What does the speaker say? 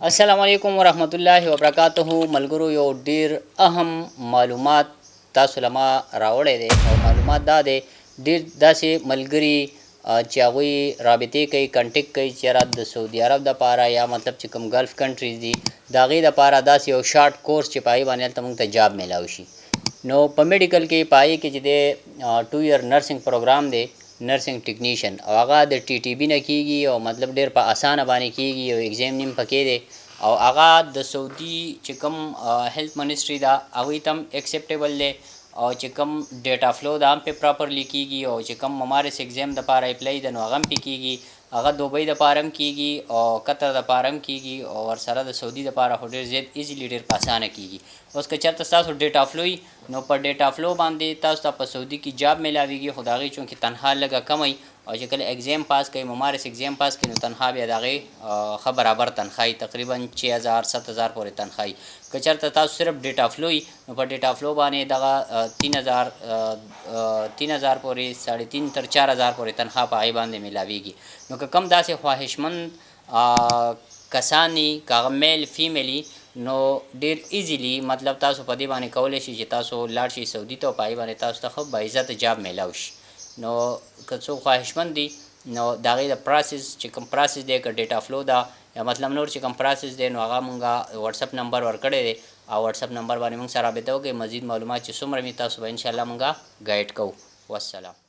अस्सलामुअलैकुम वरहमतुल्लाहि वबरकातुहू। मलगुरू यो ډیر اهم معلومات تاسو لما راوړی دی او معلومات دا دی ډیر داسې ملګري چې هغوی رابطې کوي کنټیکټ کوي چې یاره د سعودي عرب دپاره یا مطلب چې کوم ګلف کنټریز دي د هغې دپاره داسې یو شارټ کورس چې په هغې باندې هلته موږ ته جاب میلاو شي. نو په میډیکل کې په هغې کې چې دی 2 year نرسنګ پروګرام دی، نرسنګ ټیکنیشن، او هغه د ټي ټي بي نه کېږي او مطلب ډېر په اسانه باندې کېږي او ایګزام نیم پکې دی او هغه د سعودي چې کوم هیلث منسټري ده هغوی ته هم ایکسیپټیبل دی او چې کوم ډیټا فلو ده هم پې پراپرلی کېږي او چې کوم ممارس ایګزام دپاره اپلای ده نو هغه هم پې کېږي، هغه دوبۍ دپاره هم کېږي او قطر دپاره هم کېږي او ورسره د سعودي دپاره خو ډېر زیات ایزیلی ډېر په اسانه کېږي. اوس که چېرته ستاسو ډیټا فلو وي نو په ډیټا فلو باندې تاسو ته په سعودي کې جاب میلاویږي، خو د هغې چونکې تنخوا لږه کم وي او چې کله ایګزام پاس کوي، ممارس ایګزام پاس کوي، نو تنخوا بیا د هغې ښه برابر تنخوا وي، تقریبا 6000 7000 پورې تنخوا وي. که چېرته تاسو صرف ډیټا فلو وي نو په ډیټا فلو باندې دغه 3000 پورې 3.5 تر 4000 پورې تنخوا په هغې باندې میلاویږي. نو که کوم داسې خواهشمند کسان دي که هغه میل فیمیل نو ډېر ایزیلی مطلب تاسو په دې باندې کولی شئ چې تاسو لاړ شئ سعودي ته او په هغې باندې تاسو ته ښه باعزته جاب میلاو شي. نو که څوک خواهشمند دي نو د هغې د پراسس چې کوم پراسس دی که ډیټا فلو ده یا مطلب نور چې کوم پراسس دی نو هغه مونږه وټساپ نمبر ورکړی دی او وټساپ نمبر باندې مونږ سره رابطه وکړئ. مزید معلومات چې څومره وي تاسو به انشاءالله مونږه ګایډ کوو. والسلام.